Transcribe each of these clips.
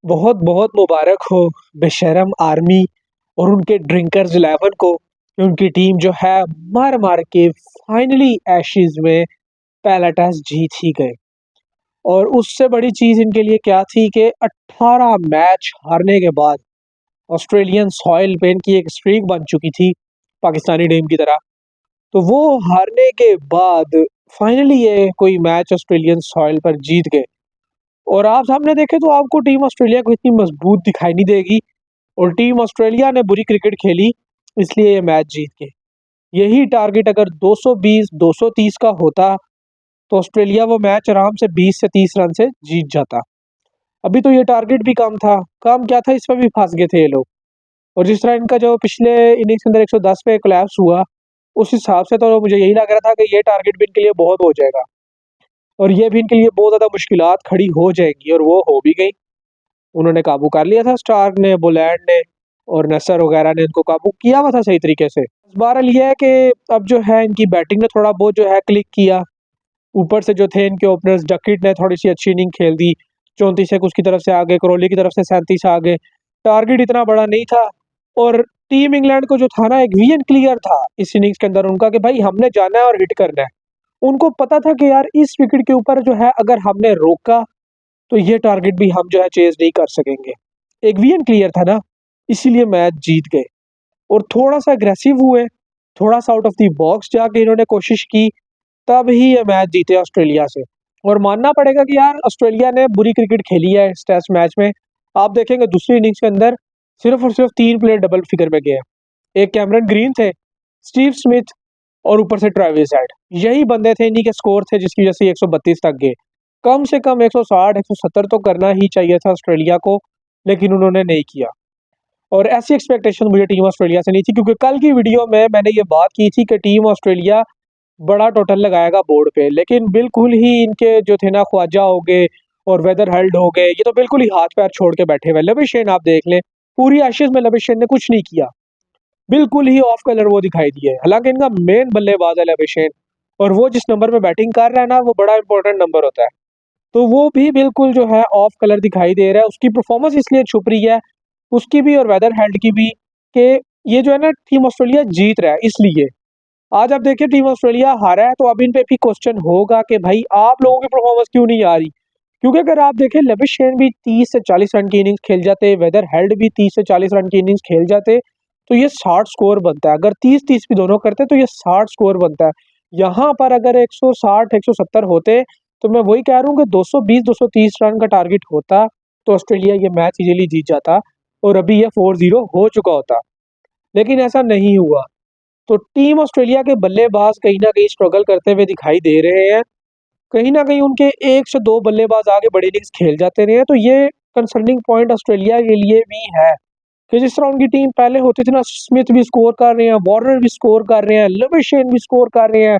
बहुत बहुत मुबारक हो बेशरम आर्मी और उनके ड्रिंकर्स 11 को कि उनकी टीम जो है मार मार के फाइनली एशेज में पहला टेस्ट जीत ही गए। और उससे बड़ी चीज़ इनके लिए क्या थी कि 18 मैच हारने के बाद ऑस्ट्रेलियन सॉइल पे इनकी एक स्ट्रीक बन चुकी थी पाकिस्तानी टीम की तरह। तो वो हारने के बाद फाइनली ये कोई मैच ऑस्ट्रेलियन सॉइल पर जीत गए। और आप सामने देखें तो आपको टीम ऑस्ट्रेलिया को इतनी मजबूत दिखाई नहीं देगी, और टीम ऑस्ट्रेलिया ने बुरी क्रिकेट खेली इसलिए ये मैच जीत गए। यही टारगेट अगर 220 230 का होता तो ऑस्ट्रेलिया वो मैच आराम से 20 से 30 रन से जीत जाता। अभी तो ये टारगेट भी कम था, कम क्या था, इस पर भी फंस गए थे ये लोग। और जिस तरह इनका जो पिछले इनिंग्स के अंदर 110 पे कोलैप्स हुआ, उस हिसाब से तो मुझे यही लग रहा था कि ये टारगेट भी इनके लिए बहुत हो जाएगा और ये भी इनके लिए बहुत ज़्यादा मुश्किलात खड़ी हो जाएंगी, और वो हो भी गई। उन्होंने काबू कर लिया था, स्टार्क ने, बुलैंड ने और नसर वगैरह ने इनको काबू किया हुआ था सही तरीके से। बहरहाल ये है कि अब जो है इनकी बैटिंग ने थोड़ा बहुत जो है क्लिक किया। ऊपर से जो थे इनके ओपनर्स, डकिट ने थोड़ी सी अच्छी इनिंग खेल दी, 34 एक उसकी तरफ से आगे, करौली की तरफ से 37 आगे। टारगेट इतना बड़ा नहीं था, और टीम इंग्लैंड को जो था ना, एक विजन क्लियर था इस इनिंग्स के अंदर उनका कि भाई हमने जाना है और हिट करना है। उनको पता था कि यार इस विकेट के ऊपर जो है अगर हमने रोका तो ये टारगेट भी हम जो है चेज नहीं कर सकेंगे। एक विजन क्लियर था ना, इसीलिए मैच जीत गए। और थोड़ा सा अग्रेसिव हुए, थोड़ा सा आउट ऑफ द बॉक्स जाके इन्होंने कोशिश की, तब ही ये मैच जीते ऑस्ट्रेलिया से। और मानना पड़ेगा कि यार ऑस्ट्रेलिया ने बुरी क्रिकेट खेली है इस टेस्ट मैच में। आप देखेंगे दूसरी इनिंग्स के अंदर सिर्फ और सिर्फ 3 प्लेयर डबल फिगर में गए हैं। एक कैमरन ग्रीन थे, स्टीव स्मिथ और ऊपर से ट्रेविस हेड। यही बंदे थे, इन्हीं के स्कोर थे जिसकी वजह से 132 तक गए। कम से कम 160 170 तो करना ही चाहिए था ऑस्ट्रेलिया को, लेकिन उन्होंने नहीं किया। और ऐसी एक्सपेक्टेशन मुझे टीम ऑस्ट्रेलिया से नहीं थी, क्योंकि कल की वीडियो में मैंने ये बात की थी कि टीम ऑस्ट्रेलिया बड़ा टोटल लगाएगा बोर्ड पे, लेकिन बिल्कुल ही इनके जो थे ना, ख्वाजा हो गए और वेदरहेल्ड हो गए, ये तो बिल्कुल ही हाथ पैर छोड़ के बैठे हुए। लविशन आप देख लें, पूरी एशेज में लविशन ने कुछ नहीं किया, बिल्कुल ही ऑफ कलर वो दिखाई दिए। हालांकि इनका मेन बल्लेबाज है लविशन, और वो जिस नंबर पे बैटिंग कर रहा है ना, वो बड़ा इंपॉर्टेंट नंबर होता है। तो वो भी बिल्कुल जो है ऑफ कलर दिखाई दे रहा है। उसकी परफॉर्मेंस इसलिए छुप रही है, उसकी भी और वेदर हेल्ड की भी, कि ये जो है ना टीम ऑस्ट्रेलिया जीत रहा है इसलिए। आज आप देखिए टीम ऑस्ट्रेलिया हारा है तो अब इन पे भी क्वेश्चन होगा कि भाई आप लोगों की परफॉर्मेंस क्यों नहीं आ रही। क्योंकि अगर आप देखें लविशन भी 30 से 40 रन की इनिंग्स खेल जाते, वेदर हेल्ड भी 30 से 40 रन की इनिंग्स खेल जाते, तो ये 60 स्कोर बनता है। अगर 30-30 भी दोनों करते तो ये 60 स्कोर बनता है। यहाँ पर अगर 160 170 होते तो मैं वही कह रहा हूँ कि 220-230 रन का टारगेट होता तो ऑस्ट्रेलिया ये मैच इजीली जीत जाता, और अभी ये 4-0 हो चुका होता। लेकिन ऐसा नहीं हुआ। तो टीम ऑस्ट्रेलिया के बल्लेबाज कहीं ना कहीं स्ट्रगल करते हुए दिखाई दे रहे हैं। कहीं ना कहीं उनके एक से दो बल्लेबाज आगे बड़ी इनिंग्स खेल जाते रहे हैं, तो ये कंसर्निंग पॉइंट ऑस्ट्रेलिया के लिए भी है कि जिस तरह उनकी टीम पहले होती थी ना, स्मिथ भी स्कोर कर रहे हैं, वार्नर भी स्कोर कर रहे हैं, लविशन भी स्कोर कर रहे हैं,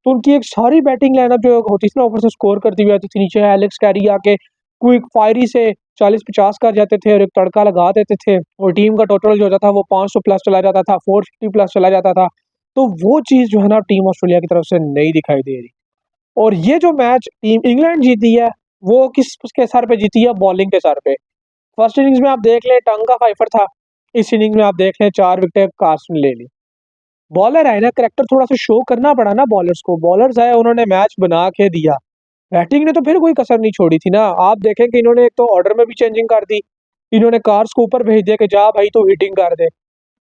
तो उनकी एक सारी बैटिंग लाइनअप जो होती थी ना, ऊपर से स्कोर करती हुई आती थी। नीचे एलेक्स कैरी आके क्विक फायरी से 40-50 कर जाते थे और एक तड़का लगा देते थे, और टीम का टोटल जो होता था वो 500 प्लस चला जाता था, 450 प्लस चला जाता था। तो वो चीज़ जो है ना टीम ऑस्ट्रेलिया की तरफ से नहीं दिखाई दे रही। और ये जो मैच टीम इंग्लैंड जीती है, वो किस के सर पे जीती है? बॉलिंग के सर पे। फर्स्ट इनिंग्स में आप देख लें टंग का फाइफर था, इस इनिंग में आप देख लें 4 विकेटें कार्सन ले ली। बॉलर आए ना, करेक्टर थोड़ा सा शो करना पड़ा ना बॉलर्स को। बॉलर्स आए, उन्होंने मैच बना के दिया। बैटिंग ने तो फिर कोई कसर नहीं छोड़ी थी ना। आप देखें कि इन्होंने एक तो ऑर्डर में भी चेंजिंग कर दी, इन्होंने कार्स को ऊपर भेज दिया कि जा भाई तो हिटिंग कर दे।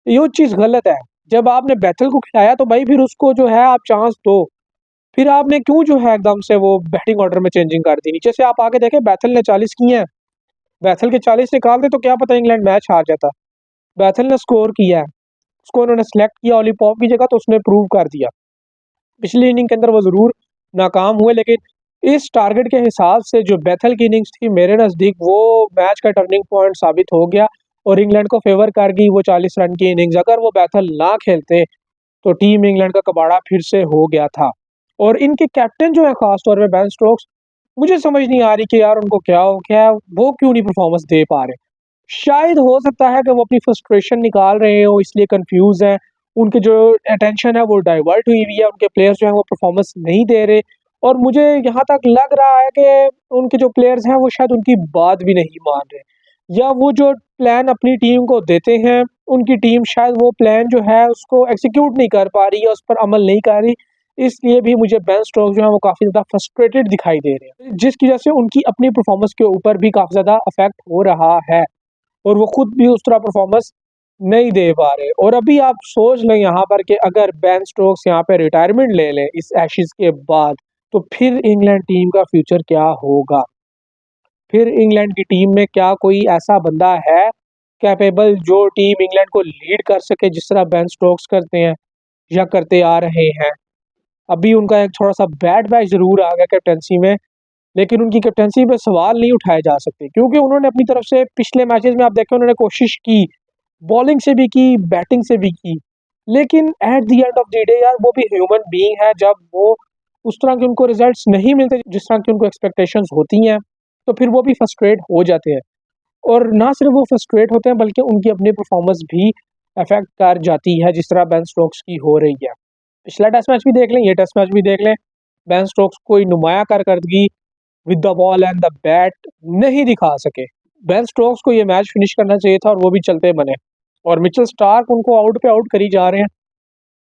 ये चीज़ गलत है। जब आपने बैथल को खिलाया तो भाई फिर उसको जो है आप चांस दो। फिर आपने क्यों जो है एकदम से वो बैटिंग ऑर्डर में चेंजिंग कर दी? नीचे से आप आके देखें, बैथल ने 40 किए हैं। बैथल के 40 निकाल दे तो क्या पता इंग्लैंड मैच हार जाता। बैथल ने स्कोर किया है, उसको उन्होंने सेलेक्ट किया ओली पॉप की जगह, तो उसने प्रूव कर दिया। पिछली इनिंग के अंदर वो ज़रूर नाकाम हुए, लेकिन इस टारगेट के हिसाब से जो बैथल की इनिंग्स थी मेरे नज़दीक वो मैच का टर्निंग पॉइंट साबित हो गया, और इंग्लैंड को फेवर कर गई वो 40 रन की इनिंग्स। अगर वो बैथल ना खेलते तो टीम इंग्लैंड का कबाड़ा फिर से हो गया था। और इनके कैप्टन जो है खास तौर पे बेन स्टोक्स, मुझे समझ नहीं आ रही कि यार उनको क्या हो गया है, वो क्यों नहीं परफॉर्मेंस दे पा रहे। शायद हो सकता है कि वो अपनी फ्रस्ट्रेशन निकाल रहे हो, इसलिए कंफ्यूज हैं। उनकी जो अटेंशन है वो डाइवर्ट हुई हुई है, उनके प्लेयर्स जो हैं वो परफॉर्मेंस नहीं दे रहे। और मुझे यहाँ तक लग रहा है कि उनके जो प्लेयर्स हैं वो शायद उनकी बात भी नहीं मान रहे। या वो जो प्लान अपनी टीम को देते हैं उनकी टीम शायद वो प्लान जो है उसको एग्जीक्यूट नहीं कर पा रही है, उस पर अमल नहीं कर रही। इसलिए भी मुझे बेन स्टोक्स जो है वो काफ़ी ज़्यादा फ्रस्ट्रेटेड दिखाई दे रहे हैं, जिसकी वजह से उनकी अपनी परफॉर्मेंस के ऊपर भी काफ़ी ज़्यादा अफेक्ट हो रहा है और वो खुद भी उस तरह परफॉर्मेंस नहीं दे पा रहे। और अभी आप सोच लें यहाँ पर कि अगर बेन स्टोक्स यहाँ पे रिटायरमेंट ले लें इस एशेज़ के बाद, तो फिर इंग्लैंड टीम का फ्यूचर क्या होगा? फिर इंग्लैंड की टीम में क्या कोई ऐसा बंदा है कैपेबल जो टीम इंग्लैंड को लीड कर सके जिस तरह बेन स्टोक्स करते हैं या करते आ रहे हैं? अभी उनका एक थोड़ा-सा बैड बैच ज़रूर आ गया कैप्टेंसी में, लेकिन उनकी कैप्टेंसी पे सवाल नहीं उठाए जा सकते क्योंकि उन्होंने अपनी तरफ से पिछले मैचेस में आप देखें उन्होंने कोशिश की, बॉलिंग से भी की, बैटिंग से भी की। लेकिन at the end of the day यार वो भी ह्यूमन बीइंग है, जब वो उस तरह के उनको रिजल्ट्स नहीं मिलते जिस तरह की उनको एक्सपेक्टेशंस होती हैं, तो फिर वो भी फ्रस्ट्रेट हो जाते हैं। और ना सिर्फ वो फ्रस्ट्रेट होते हैं बल्कि उनकी अपनी परफॉर्मेंस भी अफेक्ट कर जाती है जिस तरह बेन स्टोक्स की हो रही है। पिछला टेस्ट मैच भी देख लें, ये टेस्ट मैच भी देख लें, बेन स्टोक्स कोई नुमाया कारकर्दगी with the ball and the bat नहीं दिखा सके। बेन स्टोक्स को ये मैच फिनिश करना चाहिए था और वो भी चलते बने, और मिचेल स्टार्क उनको आउट पे आउट करी जा रहे हैं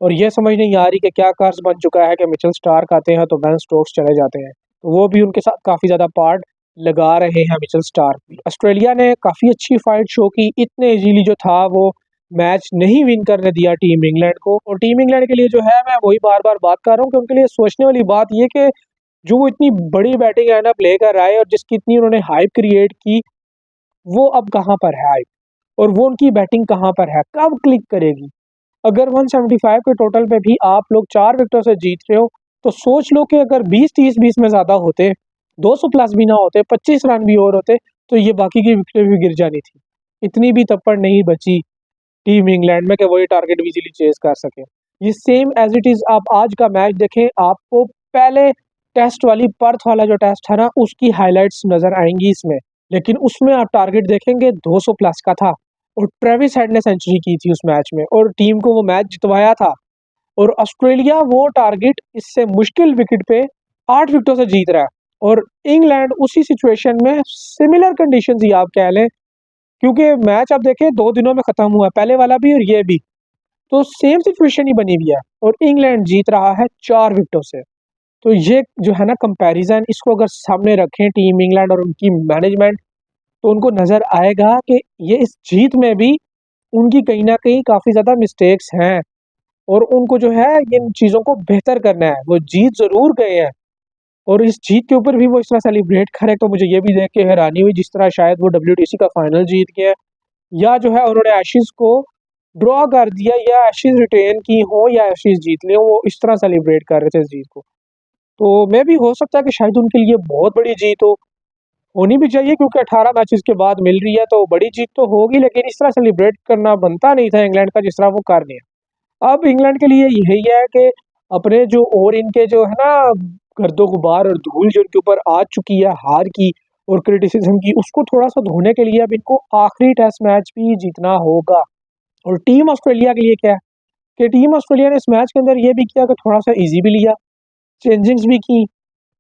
और ये समझ नहीं आ रही कि क्या कर्ज बन चुका है कि मिचेल स्टार्क आते हैं तो बेन स्टोक्स चले जाते हैं। तो वो भी उनके साथ काफ़ी ज़्यादा पार्ट लगा रहे हैं मिचेल स्टार्क भी। ऑस्ट्रेलिया ने काफ़ी अच्छी फाइट शो की, इतने इजीली जो था वो मैच नहीं विन करने दिया टीम इंग्लैंड को। और टीम इंग्लैंड के लिए जो है मैं वही बार बार बात कर रहा हूँ कि उनके लिए सोचने वाली बात ये कि जो वो इतनी बड़ी बैटिंग लाइनअप लेकर आए और जिसकी इतनी उन्होंने हाइप क्रिएट की, वो अब कहाँ पर है हाइप, और वो उनकी बैटिंग कहाँ पर है, कब क्लिक करेगी? अगर 175 के टोटल पे भी आप लोग 4 विकेटों से जीत रहे हो, तो सोच लो कि अगर 20-30-20 में ज़्यादा होते, 200 प्लस भी ना होते, 25 रन भी और होते, तो ये बाकी की विकेटें भी गिर जानी थी। इतनी भी तप्पड़ नहीं बची टीम इंग्लैंड में कि वो ये टारगेट भी इजीली चेज़ कर सकें। ये सेम एज़ इट इज़ आप आज का मैच देखें, आपको पहले टेस्ट वाली पर्थ वाला जो टेस्ट है ना, उसकी हाइलाइट्स नज़र आएँगी इसमें। लेकिन उसमें आप टारगेट देखेंगे 200 प्लस का था और ट्रेविस हेड ने सेंचुरी की थी उस मैच में और टीम को वो मैच जितवाया था। और ऑस्ट्रेलिया वो टारगेट इससे मुश्किल विकेट पे 8 विकेटों से जीत रहा है और इंग्लैंड उसी सिचुएशन में सिमिलर कंडीशंस ही आप कह लें, क्योंकि मैच आप देखें 2 दिनों में ख़त्म हुआ है, पहले वाला भी और ये भी। तो सेम सिचुएशन ही बनी हुई है और इंग्लैंड जीत रहा है 4 विकेटों से। तो ये जो है ना कंपैरिज़न, इसको अगर सामने रखें टीम इंग्लैंड और उनकी मैनेजमेंट, तो उनको नज़र आएगा कि ये इस जीत में भी उनकी कहीं न कहीं काफ़ी ज़्यादा मिस्टेक्स हैं और उनको जो है इन चीज़ों को बेहतर करना है। वो जीत ज़रूर गए हैं और इस जीत के ऊपर भी वो इस तरह सेलिब्रेट करें, तो मुझे ये भी देख के हैरानी हुई जिस तरह शायद वो डब्ल्यूटीसी का फाइनल जीत गए हैं, या जो है उन्होंने एशेज़ को ड्रॉ कर दिया, या एशेज़ रिटेन की हो या एशेज़ जीत लिए हों, वो इस तरह सेलिब्रेट कर रहे थे इस जीत को। तो मे भी हो सकता है कि शायद उनके लिए बहुत बड़ी जीत हो, होनी भी चाहिए क्योंकि 18 मैचेस के बाद मिल रही है तो बड़ी जीत तो होगी, लेकिन इस तरह सेलिब्रेट करना बनता नहीं था इंग्लैंड का जिस तरह वो कर रहे हैं। अब इंग्लैंड के लिए यही है कि अपने जो और इनके जो है ना गर्दो गुबार और धूल जो इनके ऊपर आ चुकी है हार की और क्रिटिसिज्म की, उसको थोड़ा सा धोने के लिए अब इनको आखिरी टेस्ट मैच भी जीतना होगा। और टीम ऑस्ट्रेलिया के लिए क्या है कि टीम ऑस्ट्रेलिया ने इस मैच के अंदर ये भी किया कि थोड़ा सा ईजी भी लिया, चेंजिंग्स भी की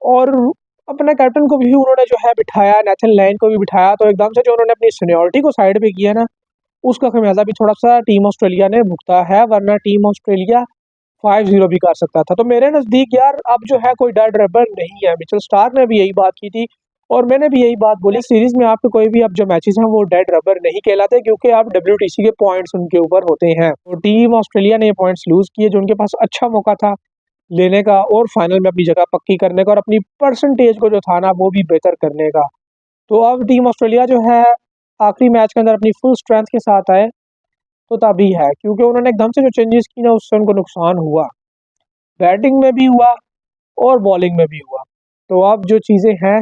और अपने कैप्टन को भी उन्होंने जो है बिठाया, नेथन लायन को भी बिठाया, तो एकदम से जो उन्होंने अपनी सीनियरिटी को साइड पे किया ना, उसका खमियाजा भी थोड़ा-सा टीम ऑस्ट्रेलिया ने भुगता है, वरना टीम ऑस्ट्रेलिया 5-0 भी कर सकता था। तो मेरे नज़दीक यार अब जो है कोई डेड रबर नहीं है। मिचेल स्टार्क ने भी यही बात की थी और मैंने भी यही बात बोली, सीरीज़ में आपके कोई भी अब जो मैचेज़ हैं वो डेड रबर नहीं कहलाते क्योंकि अब डब्ल्यूटीसी के पॉइंट्स उनके ऊपर होते हैं। तो टीम ऑस्ट्रेलिया ने ये पॉइंट्स लूज़ किए जो उनके पास अच्छा मौका था लेने का और फाइनल में अपनी जगह पक्की करने का और अपनी परसेंटेज को जो था ना वो भी बेहतर करने का। तो अब टीम ऑस्ट्रेलिया जो है आखिरी मैच के अंदर अपनी फुल स्ट्रेंथ के साथ आए, तो तभी है क्योंकि उन्होंने एकदम से जो चेंजेस की ना उससे उनको नुकसान हुआ, बैटिंग में भी हुआ और बॉलिंग में भी हुआ। तो अब जो चीज़ें हैं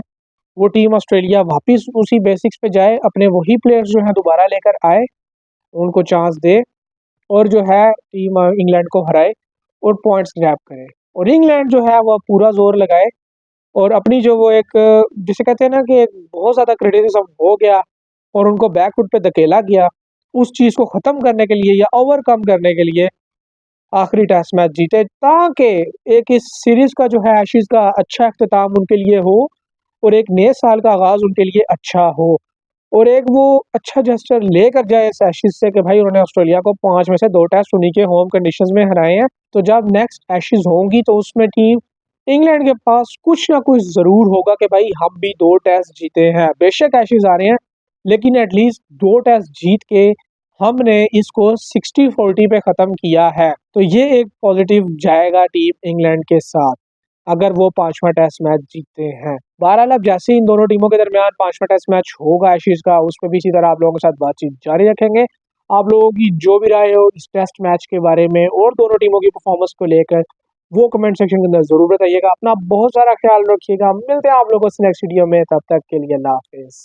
वो टीम ऑस्ट्रेलिया वापस उसी बेसिक्स पे जाए, अपने वही प्लेयर्स जो हैं दोबारा लेकर आए, उनको चांस दे और जो है टीम इंग्लैंड को हराए और पॉइंट्स ग्रैब करे। और इंग्लैंड जो है वो पूरा ज़ोर लगाए और अपनी जो वो एक जिसे कहते हैं ना कि बहुत ज़्यादा क्रिटिसिज्म हो गया और उनको बैकफुट पे धकेला गया, उस चीज़ को ख़त्म करने के लिए या ओवरकम करने के लिए आखिरी टेस्ट मैच जीते ताकि एक इस सीरीज़ का जो है एशेज़ का अच्छा अख्तिताम उनके लिए हो और एक नए साल का आगाज़ उनके लिए अच्छा हो। और एक वो अच्छा जेस्चर लेकर जाए इस एशेज से कि भाई उन्होंने ऑस्ट्रेलिया को 5 में से 2 टेस्ट उन्हीं के होम कंडीशंस में हराए हैं। तो जब नेक्स्ट एशेज होंगी तो उसमें टीम इंग्लैंड के पास कुछ ना कुछ ज़रूर होगा कि भाई हम भी 2 टेस्ट जीते हैं। बेशक एशेज आ रहे हैं, लेकिन एटलीस्ट 2 टेस्ट जीत के हमने इसको 60-40 पे ख़त्म किया है। तो ये एक पॉजिटिव जाएगा टीम इंग्लैंड के साथ, अगर वो 5वां टेस्ट मैच जीतते हैं। बहरहाल अब जैसे ही इन दोनों टीमों के दरमियान 5वां टेस्ट मैच होगा एशेज का, उसमें भी इसी तरह आप लोगों के साथ बातचीत जारी रखेंगे। आप लोगों की जो भी राय हो इस टेस्ट मैच के बारे में और दोनों टीमों की परफॉर्मेंस को लेकर, वो कमेंट सेक्शन के अंदर ज़रूर बताइएगा। अपना बहुत सारा ख्याल रखिएगा। मिलते हैं आप लोगों से नेक्स्ट वीडियो में, तब तक के लिए अल्लाह हाफिज़।